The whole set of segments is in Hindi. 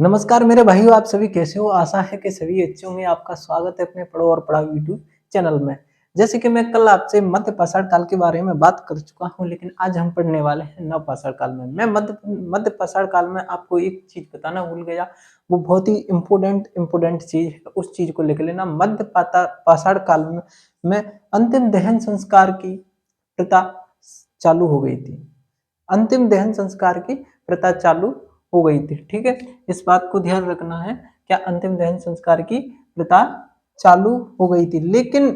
नमस्कार मेरे भाइयों, आप सभी कैसे हो? आशा है कि सभी अच्छे होंगे। आपका स्वागत है अपने पढ़ो और पढ़ाओ यूट्यूब चैनल में। जैसे कि मैं कल आपसे मध्य पाषाण काल के बारे में बात कर चुका हूँ, लेकिन आज हम पढ़ने वाले हैं नव पाषाण काल में। मैं मध्य पाषाण काल में आपको एक चीज बताना भूल गया। वो बहुत ही इम्पोर्टेंट चीज है, उस चीज को लेकर लेना। पाषाण काल में अंतिम दहन संस्कार की प्रथा चालू हो गई थी। अंतिम दहन संस्कार की प्रथा चालू हो गई थी। ठीक है, इस बात को ध्यान रखना है। क्या अंतिम दहन संस्कार की प्रथा चालू हो गई थी, लेकिन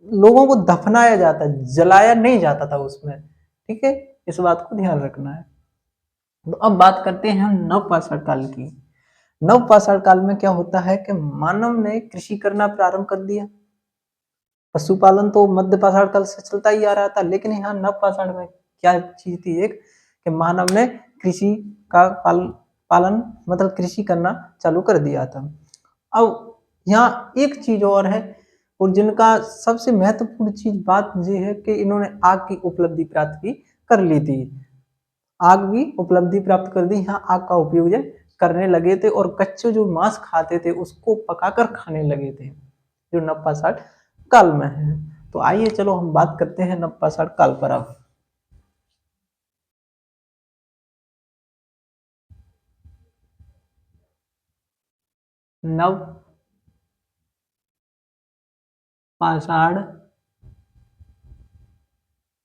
लोगों को दफनाया जाता, जलाया नहीं जाता था उसमें। ठीक है, इस बात को ध्यान रखना है। तो अब बात करते हैं हम नव पाषाण काल की। नव पाषाण काल में क्या होता है कि मानव ने कृषि करना प्रारंभ कर दिया। पशुपालन तो मध्य पाषाण काल से चलता ही आ रहा था, लेकिन यहाँ नव पाषाण में क्या चीज थी, एक कि मानव ने कृषि का पालन मतलब कृषि करना चालू कर दिया था। अब यहाँ एक चीज और है, और जिनका सबसे महत्वपूर्ण चीज बात ये है कि इन्होंने आग की उपलब्धि प्राप्त भी कर ली थी। आग भी उपलब्धि प्राप्त कर दी। यहाँ आग का उपयोग करने लगे थे, और कच्चे जो मांस खाते थे उसको पकाकर खाने लगे थे, जो नवपाषाण काल में है। तो आइए चलो हम बात करते हैं नवपाषाण काल पर। अब नव पाषाण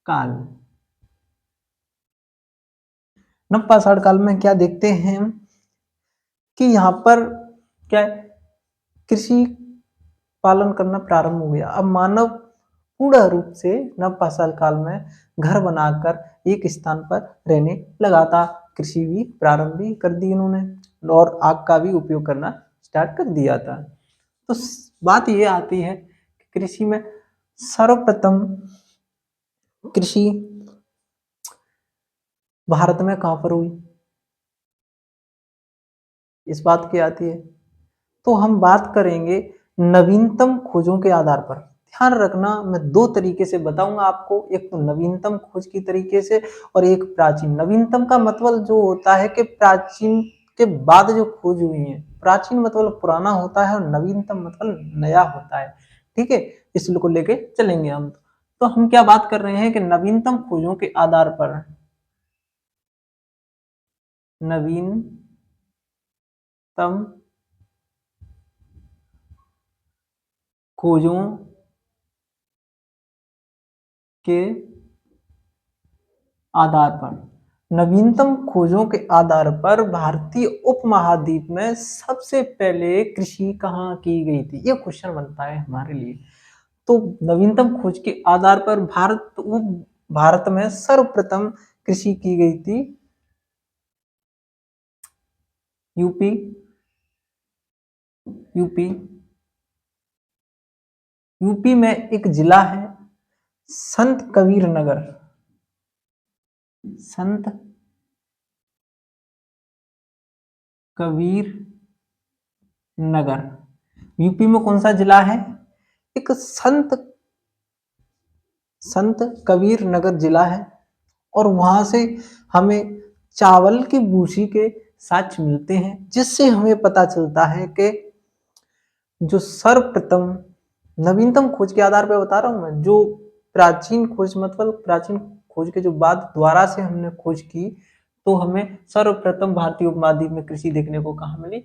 काल। नवपाषाण काल में क्या देखते हैं हम कि यहाँ पर क्या है, कृषि पालन करना प्रारंभ हो गया। अब मानव पूर्ण रूप से नवपाषाण काल में घर बनाकर एक स्थान पर रहने लगा था। कृषि भी प्रारंभ भी कर दी इन्होंने, और आग का भी उपयोग करना स्टार्ट कर दिया था। तो बात ये आती है कि कृषि में सर्वप्रथम कृषि भारत में कहाँ पर हुई, इस बात की आती है। तो हम बात करेंगे नवीनतम खोजों के आधार पर। ध्यान रखना, मैं दो तरीके से बताऊंगा आपको, एक तो नवीनतम खोज की तरीके से, और एक प्राचीन। नवीनतम का मतलब जो होता है कि प्राचीन के बाद जो खोज हुई है। प्राचीन मतलब पुराना होता है, और नवीनतम मतलब नया होता है। ठीक है, इसको लेके चलेंगे हम। तो हम क्या बात कर रहे हैं कि नवीनतम खोजों के आधार पर, नवीनतम खोजों के आधार पर, नवीनतम खोजों के आधार पर भारतीय उपमहाद्वीप में सबसे पहले कृषि कहाँ की गई थी, ये क्वेश्चन बनता है हमारे लिए। तो नवीनतम खोज के आधार पर भारत में सर्वप्रथम कृषि की गई थी यूपी यूपी यूपी में एक जिला है संत कबीर नगर। संत कबीर नगर यूपी में कौन सा जिला है? एक संत संत कबीर नगर जिला है। और वहां से हमें चावल की भूसी के साक्ष्य मिलते हैं, जिससे हमें पता चलता है कि जो सर्वप्रथम नवीनतम खोज के आधार पर बता रहा हूं मैं, जो प्राचीन खोज मतलब प्राचीन खोज के जो बाद द्वारा से हमने खोज की, तो हमें सर्वप्रथम भारतीय उपमहाद्वीप में कृषि देखने को कहाँ मिली?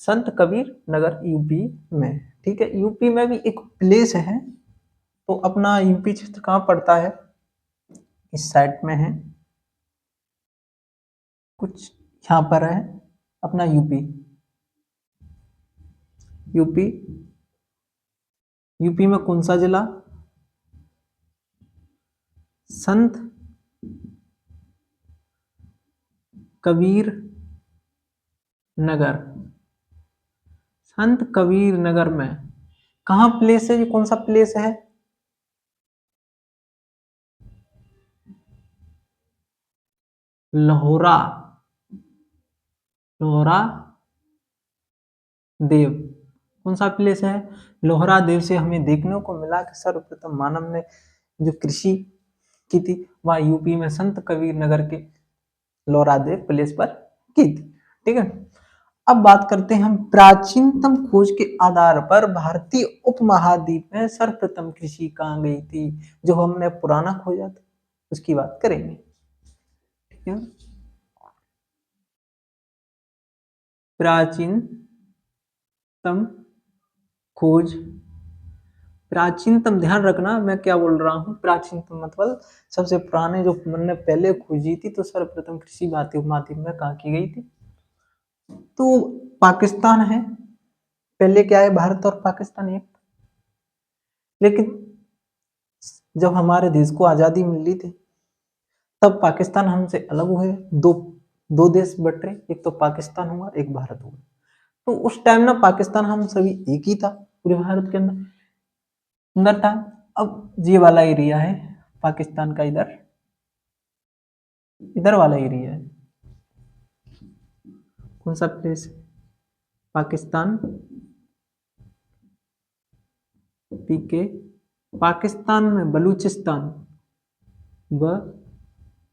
संत कबीर नगर यूपी में। ठीक है, यूपी में भी एक प्लेस है। तो अपना यूपी क्षेत्र कहाँ पड़ता है? इस साइड में है कुछ, यहाँ पर है अपना यूपी। यूपी यूपी में कौन सा जिला? संत कबीर नगर। संत कबीर नगर में कहाँ प्लेस है? ये कौन सा प्लेस है? लोहरा लोहरा देव। कौन सा प्लेस है? लोहरा देव से हमें देखने को मिला कि सर्वप्रथम मानव ने जो कृषि की थी वह यूपी में संत कबीर नगर के लोहरा देव प्लेस पर की थी। ठीक है, अब बात करते हैं हम प्राचीनतम खोज के आधार पर भारतीय उपमहाद्वीप में सर्वप्रथम कृषि कहाँ गई थी। जो हमने पुराना खोजा था उसकी बात करेंगे, ठीक है। प्राचीनतम खोज, प्राचीनतम ध्यान रखना मैं क्या बोल रहा हूँ, प्राचीनतम मतलब सबसे पुराने जो हमने पहले खोजी थी। तो सर्वप्रथम कृषि भारतीय उपमहाद्वीप में कहाँ की गई थी, तो पाकिस्तान है। पहले क्या है, भारत और पाकिस्तान एक। लेकिन जब हमारे देश को आजादी मिली थी तब पाकिस्तान हमसे अलग हुए, दो दो देश बट रहे, एक तो पाकिस्तान हुआ एक भारत हुआ। तो उस टाइम ना पाकिस्तान हम सभी एक ही था पूरे भारत के अंदर अंदर था। अब ये वाला एरिया है पाकिस्तान का, इधर इधर वाला एरिया है, कौन सा प्लेस है, पाकिस्तान पीके। पाकिस्तान में बलूचिस्तान,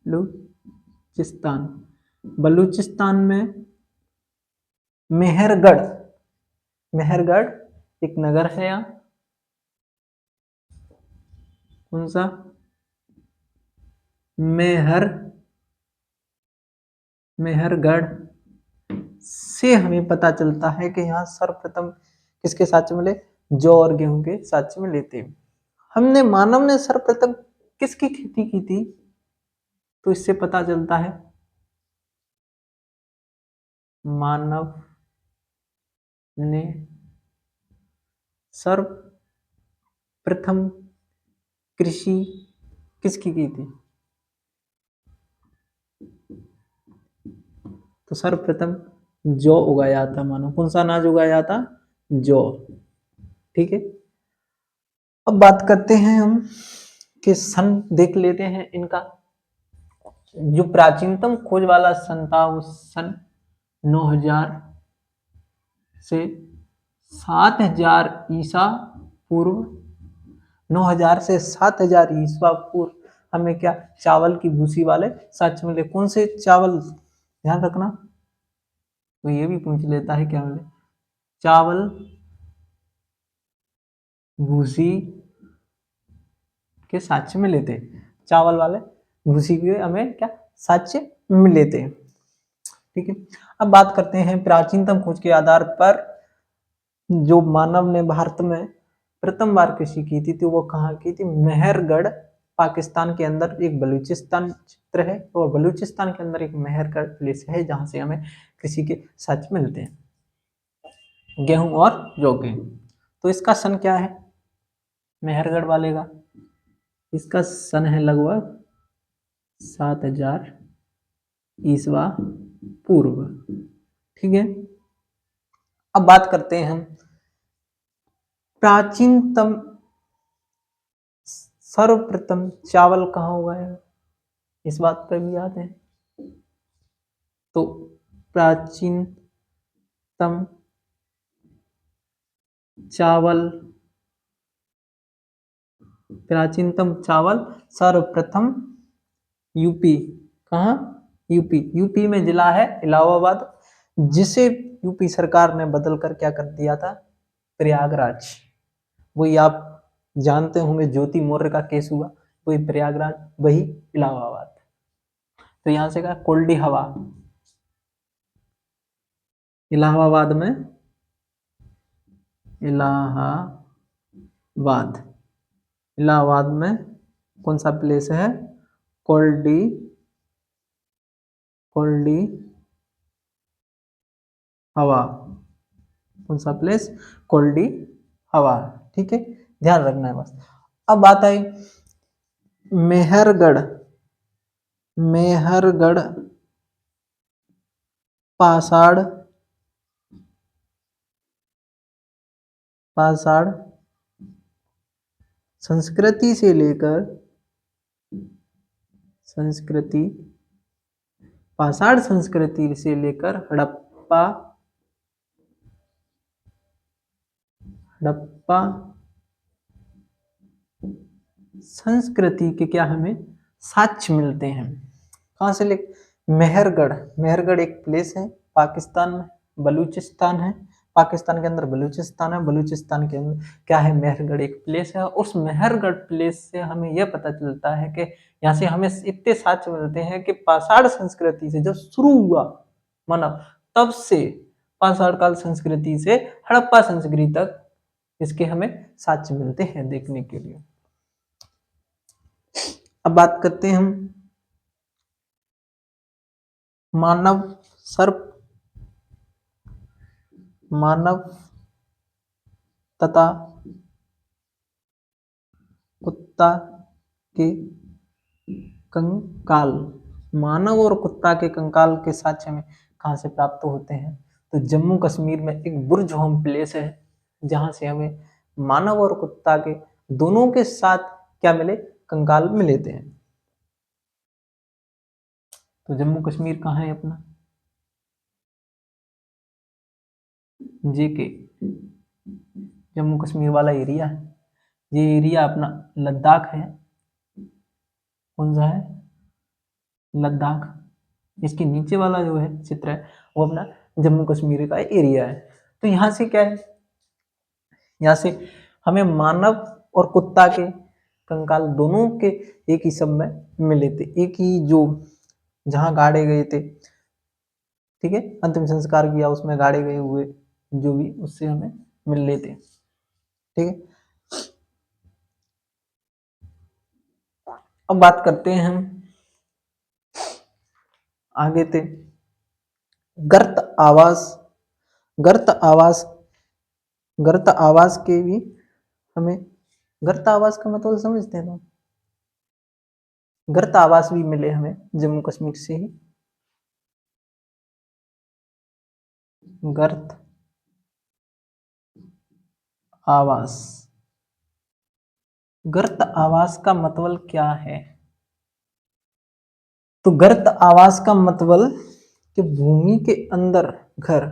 बलूचिस्तान, बलूचिस्तान में मेहरगढ़, मेहरगढ़ एक नगर है यहाँ, कौन सा, मेहरगढ़ से हमें पता चलता है कि यहाँ सर्वप्रथम किसके साक्ष्य मिले, जौ और गेहूं के साक्ष्य मिले थे। हमने मानव ने सर्वप्रथम किसकी खेती की थी, तो इससे पता चलता है मानव ने सर्वप्रथम कृषि किसकी की थी, तो सर्वप्रथम जौ उगाया था मानव। कौन सा अनाज उगाया था, जौ, ठीक है। अब बात करते हैं हम कि सन देख लेते हैं इनका। जो प्राचीनतम खोज वाला सन था वो सन 9000 से 7000 ईसा पूर्व, 9000 से 7000 ईसा पूर्व हमें क्या, चावल की भूसी वाले साक्ष्य मिले। कौन से चावल, ध्यान रखना, तो ये भी पूछ लेता है क्या मिले, चावल भूसी के साक्ष्य मिले थे, चावल वाले भूसी के हमें क्या साक्ष्य मिले थे, ठीक है। अब बात करते हैं प्राचीनतम खोज के आधार पर जो मानव ने भारत में प्रथम बार कृषि की थी, तो वो कहाँ की थी, मेहरगढ़, पाकिस्तान के अंदर एक बलूचिस्तान क्षेत्र है, और बलूचिस्तान के अंदर एक मेहरगढ़ प्लेस है जहां से हमें कृषि के साक्ष्य मिलते हैं गेहूं और जौ के। तो इसका सन क्या है, मेहरगढ़ वाले का, इसका सन है लगभग 7000 ईसवा पूर्व, ठीक है। अब बात करते हैं हम प्राचीनतम, सर्वप्रथम चावल कहाँ उगाया, इस बात पर भी याद है। तो प्राचीनतम चावल, प्राचीनतम चावल सर्वप्रथम यूपी, कहाँ, यूपी, यूपी में जिला है इलाहाबाद, जिसे यूपी सरकार ने बदल कर क्या कर दिया था, प्रयागराज। वही आप जानते होंगे ज्योति मौर्य का केस हुआ, वही प्रयागराज वही इलाहाबाद। तो यहां से कहा कोल्डी हवा, इलाहाबाद में, इलाहाबाद, इलाहाबाद में कौन सा प्लेस है, कोल्डी, कोल्डी हवा, कौन सा प्लेस, कोल्डी हवा, ठीक है, ध्यान रखना है बस। अब बात आई मेहरगढ़, मेहरगढ़ पाषाण, पाषाण संस्कृति से लेकर, संस्कृति, पाषाण संस्कृति से लेकर हड़प्पा, हड़प्पा संस्कृति के क्या हमें साक्ष्य मिलते हैं। कहां से ले, मेहरगढ़, मेहरगढ़ एक प्लेस है पाकिस्तान में, बलूचिस्तान है, पाकिस्तान के अंदर बलूचिस्तान है। बलूचिस्तान के अंदर क्या है, मेहरगढ़ एक प्लेस है। उस मेहरगढ़ प्लेस से हमें यह पता चलता है कि यहाँ से हमें इतने साक्ष्य मिलते हैं कि पाषाण संस्कृति से जब शुरू हुआ मानव, तब से पाषाण काल संस्कृति से हड़प्पा संस्कृति तक इसके हमें साक्ष्य मिलते हैं देखने के लिए। अब बात करते हैं हम मानव सर्प, मानव तथा कुत्ता के कंकाल। मानव और कुत्ता के कंकाल के साक्ष्य हमें कहाँ से प्राप्त होते हैं, तो जम्मू कश्मीर में एक बुर्ज होम प्लेस है जहां से हमें मानव और कुत्ता के दोनों के साथ क्या मिले, कंकाल मिले थे। तो जम्मू कश्मीर कहाँ है अपना, जेके जम्मू कश्मीर वाला एरिया है। ये एरिया अपना लद्दाख है। कौन सा है, लद्दाख। इसके नीचे वाला जो है चित्र है वो अपना जम्मू कश्मीर का एरिया है। तो यहाँ से क्या है, यहाँ से हमें मानव और कुत्ता के कंकाल दोनों के एक ही सब में मिले थे, एक ही जो जहाँ गाड़े गए थे, ठीक है, अंतिम संस्कार किया उसमें गाड़े गए हुए जो भी, उससे हमें मिल लेते, ठीक है। अब बात करते हैं हम आगे थे गर्त आवास। गर्त आवास, गर्त आवास के भी हमें, गर्त आवास का मतलब समझते हैं ना, गर्त आवास भी मिले हमें जम्मू कश्मीर से ही। गर्त आवास, गर्त आवास का मतलब क्या है, तो गर्त आवास का मतलब कि भूमि के अंदर घर,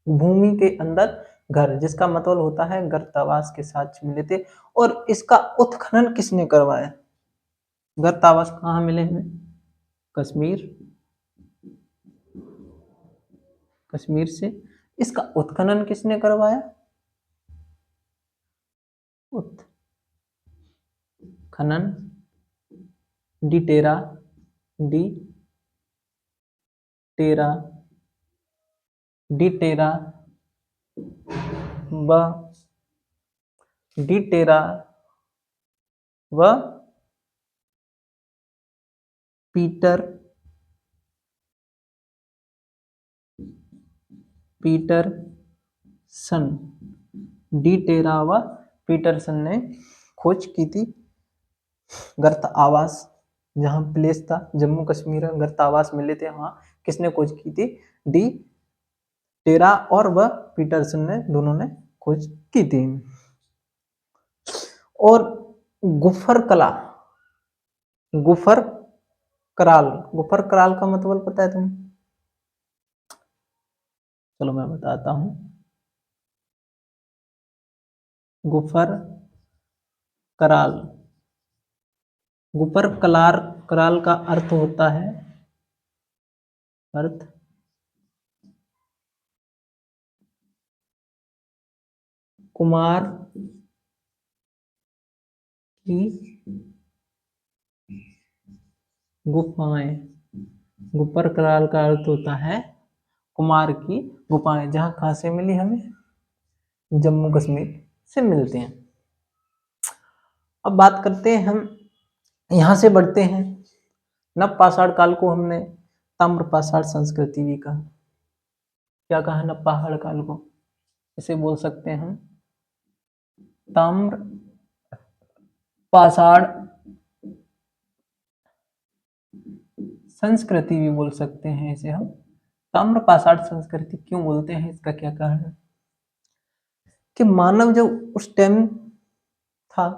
भूमि के अंदर घर, जिसका मतलब होता है गर्त आवास के साथ मिले थे। और इसका उत्खनन किसने करवाया, गर्त आवास कहाँ मिले हमें, कश्मीर, कश्मीर से। इसका उत्खनन किसने करवाया, उत्खनन डी टेरा, डी टेरा, डी टेरा व डी टेरा व पीटर, पीटरसन, डी टेरा व पीटरसन ने खोज की थी गर्त आवास, जहां प्लेस था जम्मू कश्मीर में गर्त आवास मिले थे, वहां किसने खोज की थी, डी टेरा और वह पीटरसन ने, दोनों ने खोज की थी। और गुफर कला, गुफर कराल, गुफर कराल का मतलब पता है तुम्हें, चलो मैं बताता हूं। गुफर कराल, गुफर कलार, कराल का अर्थ होता है, अर्थ कुमार की गुफाएं। गुफर कराल का अर्थ होता है कुमार की गुफाएं, जहां कहां से मिली हमें, जम्मू कश्मीर से मिलते हैं। अब बात करते हैं हम, यहां से बढ़ते हैं, नव पाषाण काल को हमने ताम्र पाषाण संस्कृति भी कहा। क्या कहा नव पाषाण काल को, इसे बोल सकते हैं हम ताम्र पाषाण संस्कृति भी बोल सकते हैं इसे हम। ताम्र पाषाण संस्कृति क्यों बोलते हैं, इसका क्या कारण है, कि मानव जब उस टाइम था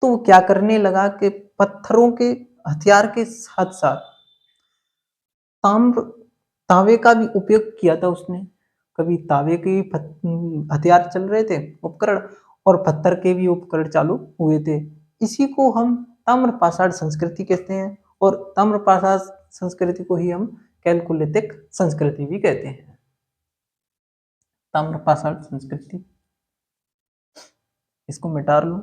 तो वो क्या करने लगा कि पत्थरों के हथियार के साथ साथ ताम्र, तावे का भी उपयोग किया था उसने। कभी तावे के हथियार चल रहे थे उपकरण, और पत्थर के भी उपकरण चालू हुए थे। इसी को हम ताम्र पाषाण संस्कृति कहते हैं, और ताम्र पाषाण संस्कृति को ही हम कैलकुलितिक संस्कृति भी कहते हैं। ताम्र पाषाण संस्कृति, इसको मिटा लो।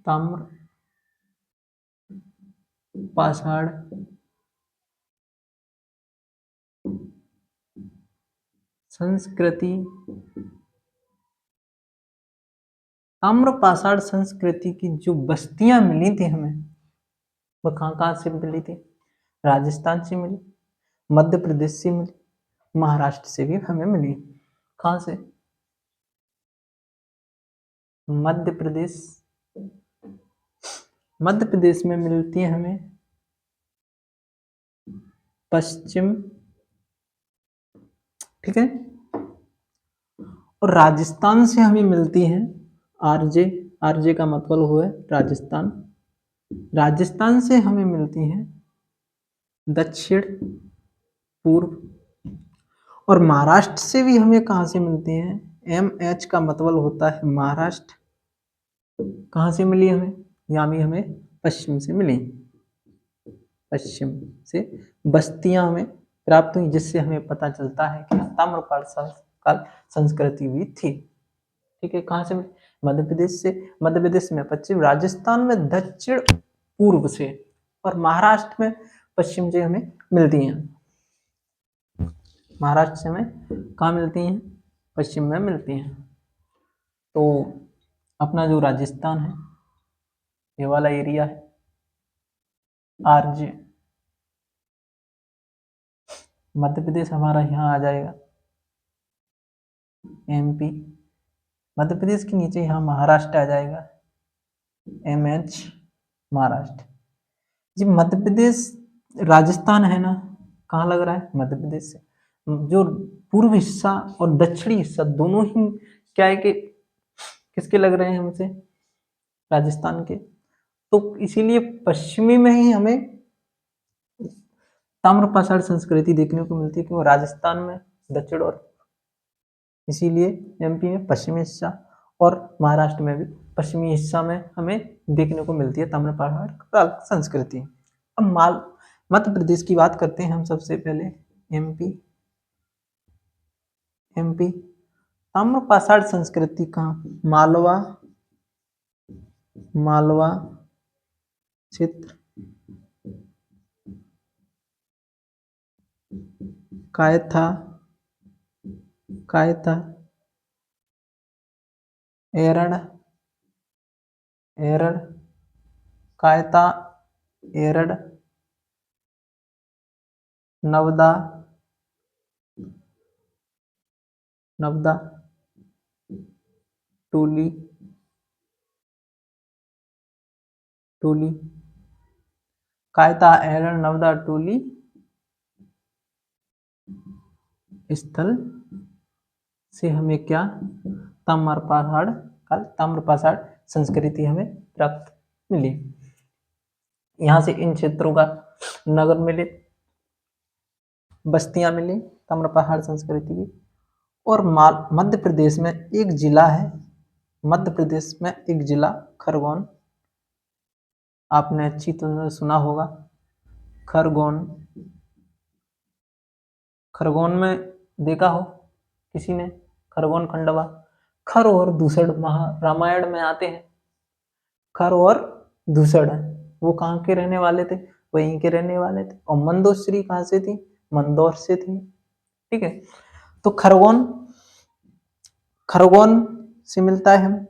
ताम्र पाषाण संस्कृति, ताम्र पाषाण संस्कृति की जो बस्तियां मिली थी हमें, वो कहाँ कहाँ से मिली थी? राजस्थान से मिली, मध्य प्रदेश से मिली, महाराष्ट्र से भी हमें मिली। कहाँ से? मध्य प्रदेश, मध्य प्रदेश में मिलती है हमें पश्चिम, ठीक है, और राजस्थान से हमें मिलती है आरजे, आरजे का मतलब हुआ है राजस्थान, राजस्थान से हमें मिलती है दक्षिण पूर्व, और महाराष्ट्र से भी हमें कहाँ से मिलती हैं? एम एच का मतलब होता है महाराष्ट्र, कहाँ से मिली हमें? यहाँ भी हमें पश्चिम से मिली, पश्चिम से बस्तियां हमें प्राप्त हुई, जिससे हमें पता चलता है कि ताम्रपाषाण काल संस्कृति भी थी। ठीक है, कहाँ से? मध्य प्रदेश से, मध्य प्रदेश में पश्चिम, राजस्थान में दक्षिण पूर्व से, और महाराष्ट्र में पश्चिम से हमें मिलती हैं। महाराष्ट्र से हमें कहाँ मिलती हैं? पश्चिम में मिलती हैं। तो अपना जो राजस्थान है, ये वाला एरिया है आरजे, मध्य प्रदेश हमारा यहाँ आ जाएगा, एमपी, मध्य प्रदेश के नीचे यहाँ महाराष्ट्र आ जाएगा, एमएच, महाराष्ट्र। जी मध्य प्रदेश, राजस्थान है ना, कहाँ लग रहा है? मध्य प्रदेश से। जो पूर्व हिस्सा और दक्षिणी हिस्सा दोनों ही क्या है कि किसके लग रहे हैं हमसे? राजस्थान के। तो इसीलिए पश्चिमी में ही हमें ताम्रपाषाण संस्कृति देखने को मिलती है, क्यों? राजस्थान में दक्षिण, और इसीलिए एमपी में पश्चिमी हिस्सा, और महाराष्ट्र में भी पश्चिमी हिस्सा में हमें देखने को मिलती है ताम्रपाषाण संस्कृति। अब मध्य प्रदेश की बात करते हैं हम सबसे पहले। एमपी, एमपी ताम्रपाषाण संस्कृति का मालवा, मालवा क्षेत्र, कायथा, कायथा, एरड़, एरड़, कायता, एरड़, नवदा, नवदा, टोली, टोली, कायता, एरड़, नवदा, टोली स्थल से हमें क्या? ताम्रपाषाण काल, ताम्रपाषाण संस्कृति हमें प्राप्त मिली। यहाँ से इन क्षेत्रों का नगर मिले, बस्तियां मिली ताम्रपाषाण संस्कृति की। और मध्य प्रदेश में एक जिला है, मध्य प्रदेश में एक जिला खरगोन, आपने अच्छी तरह सुना होगा खरगोन, खरगोन में देखा हो किसी ने खरगोन खंडवा। खर और दूसड़ रामायण में आते हैं, खर और दूसड़, वो कहाँ के रहने वाले थे? वहीं के रहने वाले थे। और मंदोश्री कहाँ से थी? मंदौर से थी। ठीक है, तो खरगोन, खरगोन से मिलता है हमें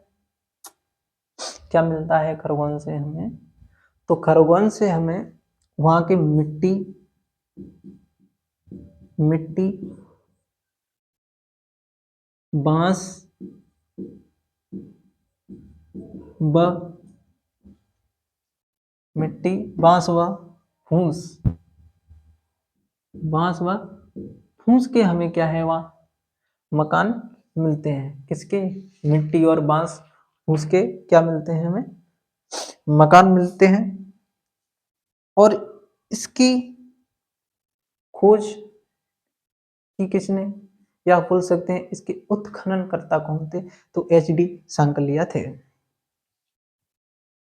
क्या? मिलता है खरगोन से हमें, तो खरगोन से हमें वहां की मिट्टी, मिट्टी, बांस व फूस, बांस व फूस के हमें क्या है वहाँ मकान मिलते हैं। किसके? मिट्टी और बांस फूस के क्या मिलते हैं हमें? मकान मिलते हैं। और इसकी खोज की किसने, या बोल सकते हैं इसके उत्खननकर्ता कौन थे? तो एच डी सांकलिया थे।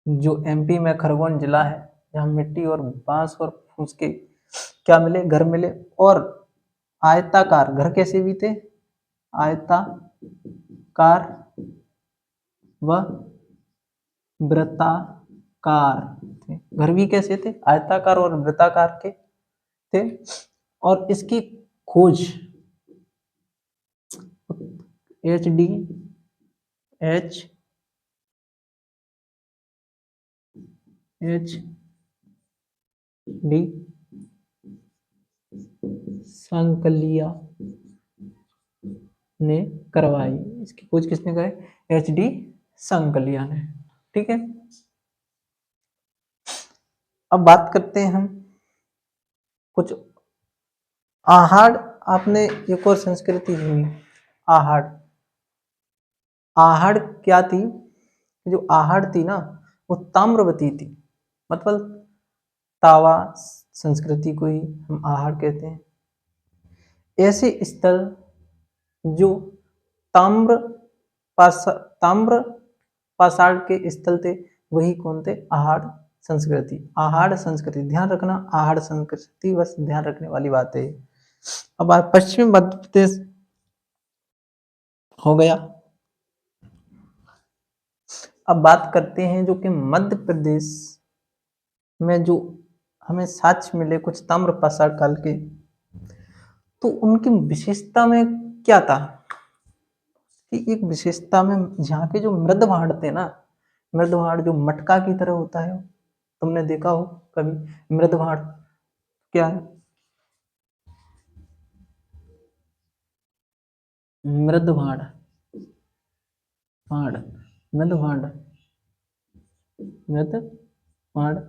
जो एमपी में खरगोन जिला है, जहाँ मिट्टी और बांस और फूस के क्या मिले? घर मिले। और आयताकार घर कैसे भी थे? आयताकार व वृत्ताकार थे। घर भी कैसे थे? आयताकार और वृत्ताकार के थे। और इसकी खोज एच डी सांकलिया ने करवाई। इसकी खोज किसने कराई? एच डी सांकलिया ने। ठीक है। अब बात करते हैं हम कुछ आहड़। आपने एक और संस्कृति सुनी, आहड़। आहड़ क्या थी? जो आहड़ थी ना, वो ताम्रवती थी। मतलब तावा संस्कृति को ही हम आहड़ कहते हैं। ऐसे स्थल जो ताम्र ताम्र पाषाण के स्थल थे, वही कौन थे? आहड़ संस्कृति। आहड़ संस्कृति ध्यान रखना, आहड़ संस्कृति बस ध्यान रखने वाली बात है। अब पश्चिमी मध्य प्रदेश हो गया। अब बात करते हैं जो कि मध्य प्रदेश में जो हमें साक्ष्य मिले कुछ ताम्र पाषाण काल के, तो उनकी विशेषता में क्या था कि एक विशेषता में यहाँ के जो मृद भांड थे ना, मृद भांड जो मटका की तरह होता है, तुमने देखा हो कभी मृद भांड क्या है? मृद भांड, भांड, मृद भांड, मृद भांड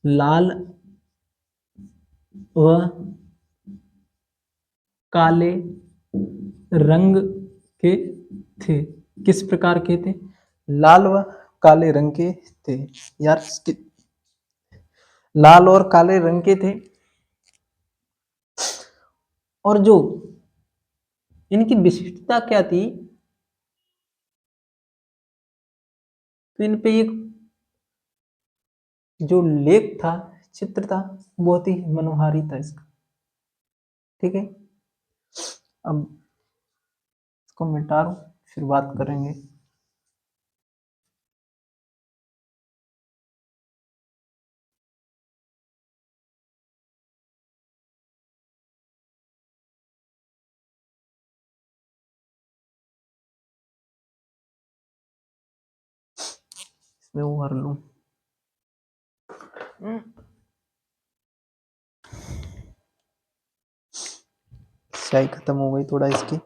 लाल व काले रंग के थे। किस प्रकार के थे? लाल व काले रंग के थे। यार लाल और काले रंग के थे। और जो इनकी विशिष्टता क्या थी? तो इन पे एक जो लेख था, चित्र था, बहुत ही मनोहारी था इसका। ठीक है। अब इसको मिटा दो, फिर बात करेंगे। इसमें वो भर लूं। स्याही खत्म हो गई थोड़ा इसकी।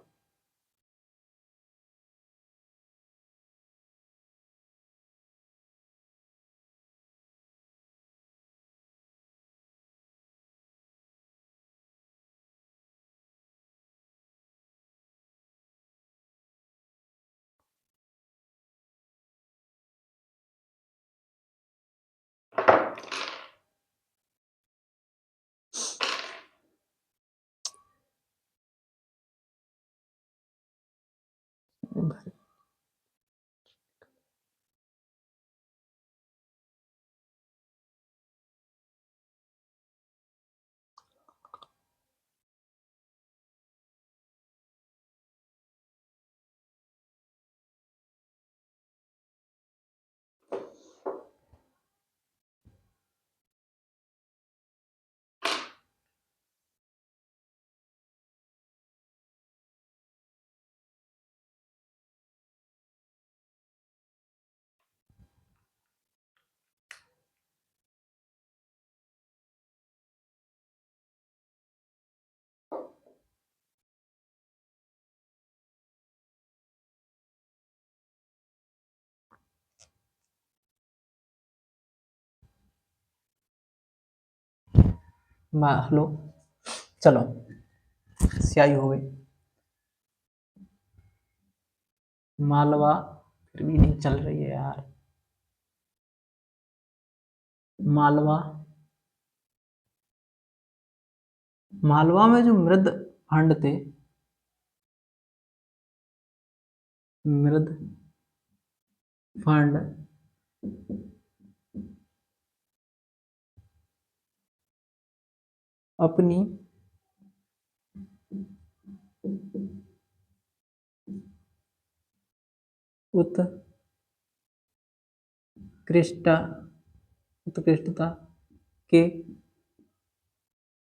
हेलो। चलो स्याही हो गई। मालवा फिर भी नहीं चल रही है यार। मालवा, मालवा में जो मृद फंड थे, मृद फंड अपनी उत्कृष्टता उत्कृष्टता के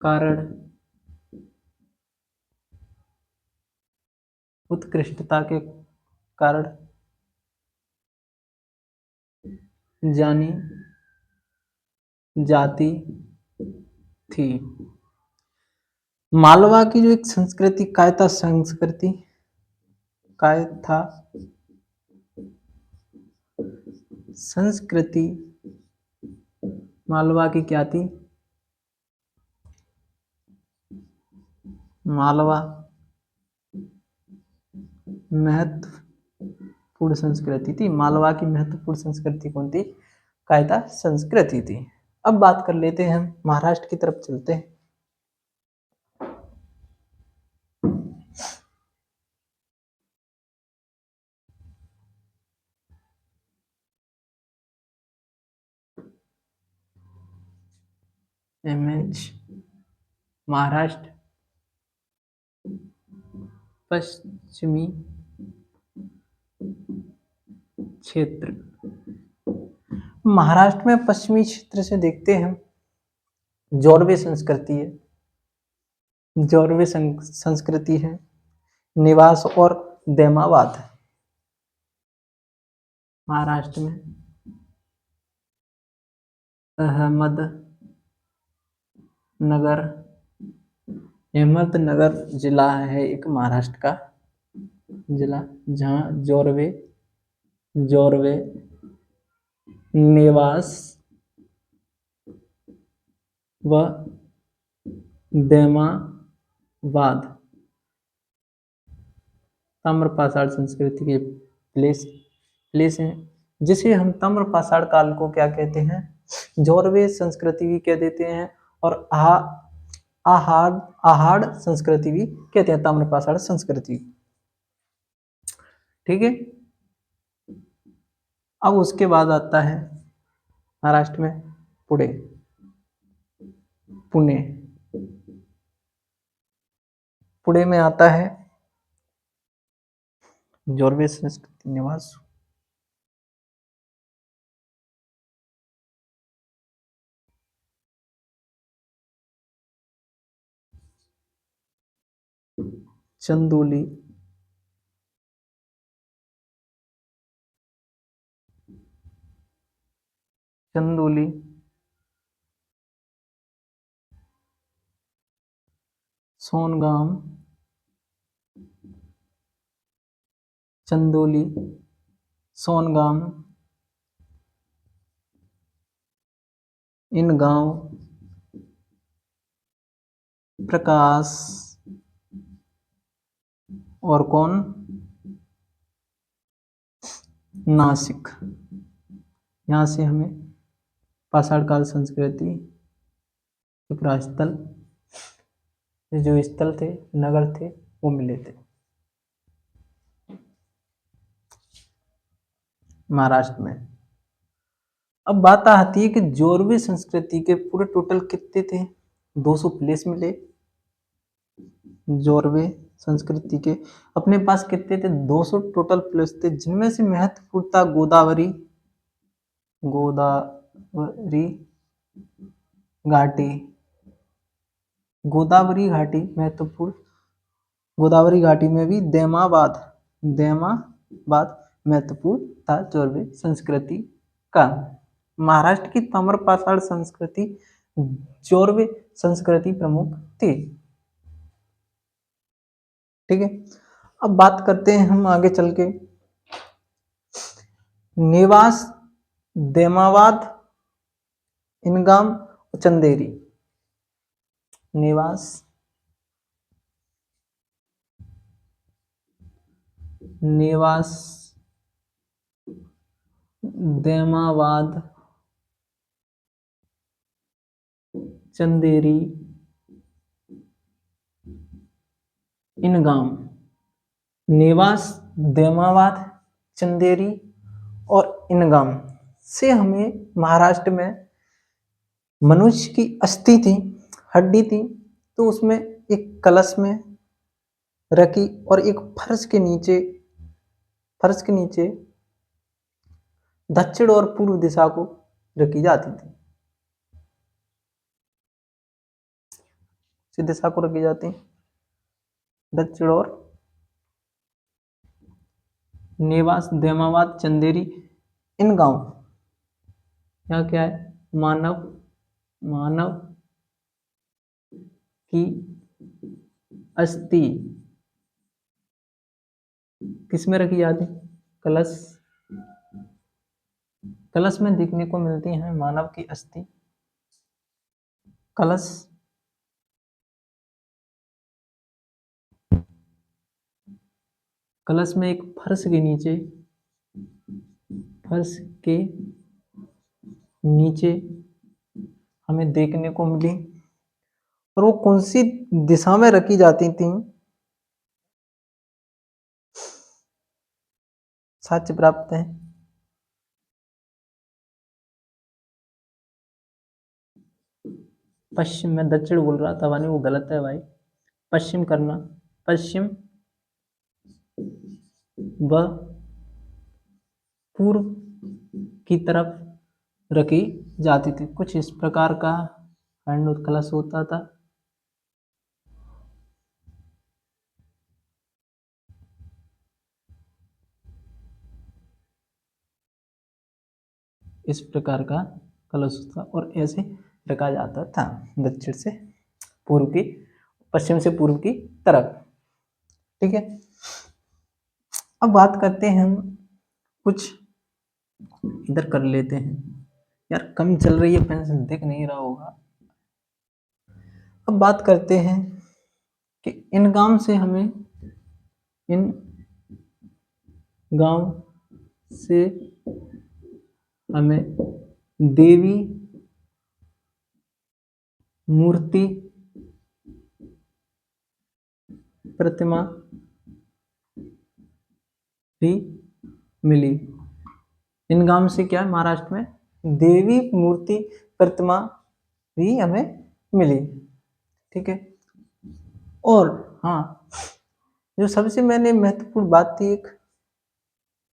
कारण, उत्कृष्टता के कारण जानी जाती थी। मालवा की जो एक संस्कृति, कायता संस्कृति, कायथा संस्कृति मालवा की क्या थी? मालवा महत्वपूर्ण संस्कृति थी। मालवा की महत्वपूर्ण संस्कृति कौन थी? कायता संस्कृति थी। अब बात कर लेते हैं, हम महाराष्ट्र की तरफ चलते हैं। इमेज महाराष्ट्र पश्चिमी क्षेत्र। महाराष्ट्र में पश्चिमी क्षेत्र से देखते हैं, जोरवे संस्कृति है, जोरवे संस्कृति है, निवास और देमावाद है महाराष्ट्र में। अहमदनगर, अहमदनगर जिला है एक महाराष्ट्र का जिला, जहाँ जोरवे जोरवे निवास व देमावाद ताम्रपाषाण संस्कृति के प्लेस हैं, जिसे हम ताम्रपाषाण काल को क्या कहते हैं? जोरवे संस्कृति भी कह देते हैं, और आहाड़ संस्कृति भी कहते हैं, ताम्रपाषाण संस्कृति। ठीक है। अब उसके बाद आता है महाराष्ट्र में पुणे। पुणे पुणे में आता है जोरवे संस्कृति निवास। चंदोली, चंदोली सोनगाम, चंदोली सोनगाम, इन गांव प्रकाश और कौन? नासिक। यहाँ से हमें पाषाण काल संस्कृति के प्रास्थल, जो स्थल थे, नगर थे, वो मिले थे महाराष्ट्र में। अब बात आती है कि जोरवे संस्कृति के पूरे टोटल कितने थे? 200 प्लेस मिले जोरवे संस्कृति के। अपने पास कितने थे? 200 टोटल प्लेस थे, जिनमें से महत्वपूर्ण था गोदावरी घाटी। गोदावरी घाटी महत्वपूर्ण। गोदावरी घाटी में भी देमाबाद महत्वपूर्ण था जोरवे संस्कृति का। महाराष्ट्र की ताम्रपाषाण संस्कृति जोरवे संस्कृति प्रमुख थी। ठीक है। अब बात करते हैं हम आगे चल के, निवास, देमावाद, इनगाम, चंदेरी। निवास, नेवास, देमावाद, चंदेरी, इनगाम। नेवास, देमावाद, चंदेरी और इनगाम से हमें महाराष्ट्र में मनुष्य की अस्थि थी, हड्डी थी, तो उसमें एक कलश में रखी और एक फर्श के नीचे दक्षिण और पूर्व दिशा को रखी जाती थी, इस दिशा को रखी जाती, दक्षिण और नेवास, देमावाद, चंदेरी, इन गांव यहाँ क्या है, मानव की अस्थि किसमें रखी जाती, कलश में देखने को मिलती है मानव की अस्थि। कलश में एक फर्श के नीचे हमें देखने को मिली, और वो कौन सी दिशा में रखी जाती थी, साक्ष्य प्राप्त है पश्चिम में, दक्षिण बोल रहा था वानी, वो गलत है भाई, पश्चिम करना, पश्चिम व पूर्व की तरफ रखी जाती थी। कुछ इस प्रकार का हैंड कलश होता था। इस प्रकार का कलश था और ऐसे रखा जाता था दक्षिण से पूर्व की, पश्चिम से पूर्व की तरफ। ठीक है, अब बात करते हैं हम कुछ इधर कर लेते हैं, यार कम चल रही है पेंसिल, दिख नहीं रहा होगा। अब बात करते हैं कि इन गांव से हमें देवी मूर्ति प्रतिमा भी मिली। इन गांव से क्या है, महाराष्ट्र में देवी मूर्ति प्रतिमा भी हमें मिली। ठीक है, और हाँ, जो सबसे मैंने महत्वपूर्ण बात थी, एक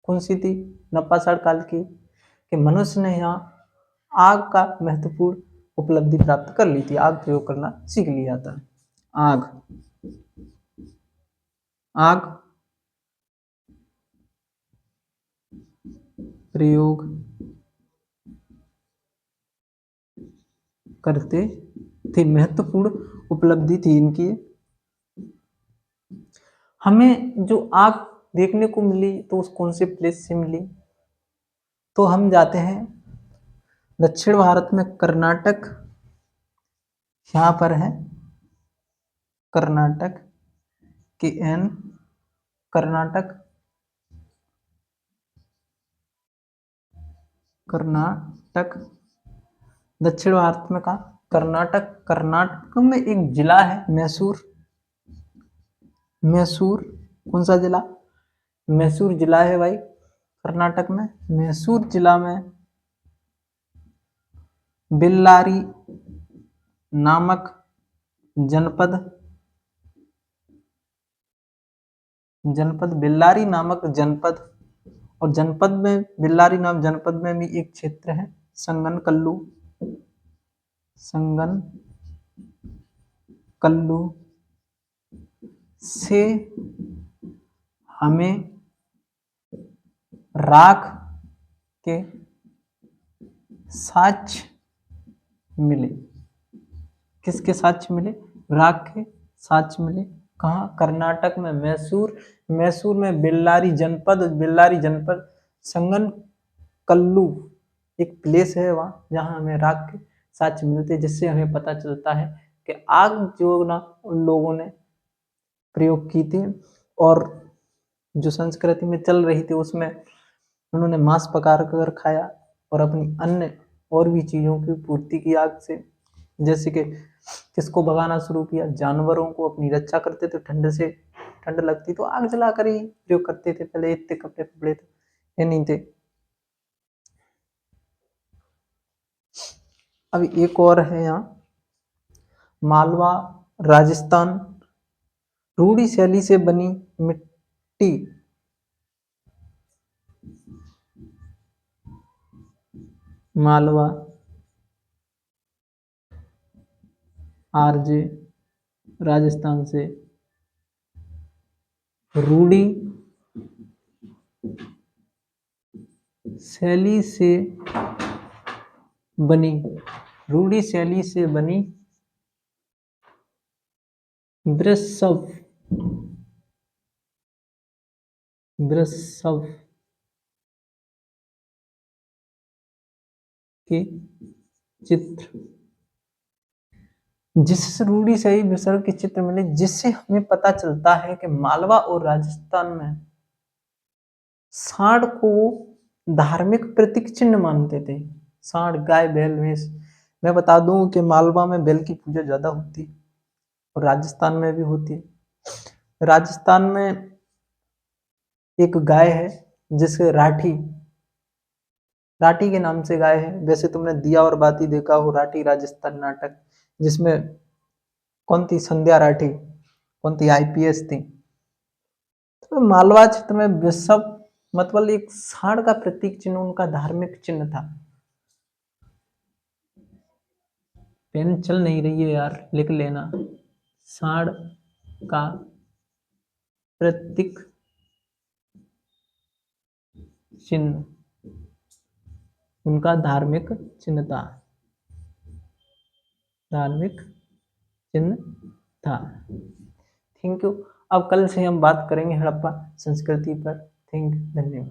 कौन सी थी, नपाषाढ़ काल की, कि मनुष्य ने यहाँ आग का महत्वपूर्ण उपलब्धि प्राप्त कर ली थी, आग प्रयोग करना सीख लिया था। आग प्रयोग करते थे, महत्वपूर्ण उपलब्धि थी इनकी। हमें जो आग देखने को मिली तो उस कौन से प्लेस से मिली, तो हम जाते हैं दक्षिण भारत में, कर्नाटक यहाँ पर है, कर्नाटक दक्षिण भारत में कहा, कर्नाटक में एक जिला है मैसूर। कौन सा जिला, मैसूर जिला है भाई कर्नाटक में। मैसूर जिला में बेल्लारी नामक जनपद, बेल्लारी नामक जनपद, और जनपद में, बेल्लारी नाम जनपद में भी एक क्षेत्र है संगनकल्लू से हमें राख के साक्ष्य मिले। किसके साक्ष्य मिले, राख के साक्ष्य मिले। कहाँ, कर्नाटक में मैसूर में बेल्लारी जनपद संगनकल्लू एक प्लेस है वहाँ, जहाँ हमें राख के साक्ष्य मिलते, जिससे हमें पता चलता है कि आग जो ना उन लोगों ने प्रयोग की थी, और जो संस्कृति में चल रही थी उसमें उन्होंने मांस पका कर खाया और अपनी अन्य और भी चीज़ों की पूर्ति की आग से। जैसे कि किसको भगाना शुरू किया, जानवरों को अपनी रक्षा करते थे, ठंड से ठंड लगती तो आग जलाकर ही जो करते थे। पहले इतने कपड़े कपड़े थे ये नहीं थे। अब एक और है यहाँ, मालवा राजस्थान, रूढ़ी शैली से बनी मिट्टी मालवा आरजे राजस्थान से रूढ़ी शैली से बनी, रूढ़ी शैली से बनी वृषभ वृषभ के चित्र, जिससे रूढ़ी शैली वृषभ के चित्र मिले, जिससे हमें पता चलता है कि मालवा और राजस्थान में सांड को धार्मिक प्रतीक चिन्ह मानते थे। सांड, गाय, बैल, भैंस। मैं बता दूं कि मालवा में बैल की पूजा ज्यादा होती है और राजस्थान में भी होती है। राजस्थान में एक गाय है जिसे राठी राठी के नाम से गाय है। वैसे तुमने दिया और बाती देखा हो, राठी राजस्थान नाटक, जिसमें कौन थी, संध्या राठी, कौन थी, आईपीएस थी। तो मालवा क्षेत्र में वृषभ मतलब एक सांड का प्रतीक चिन्ह, उनका धार्मिक चिन्ह था। पेन चल नहीं रही है यार, लिख लेना, सांड का प्रतीक चिन्ह उनका धार्मिक चिन्ह था, धार्मिक चिन्ह था। Thank you. अब कल से हम बात करेंगे हड़प्पा संस्कृति पर। धन्यवाद।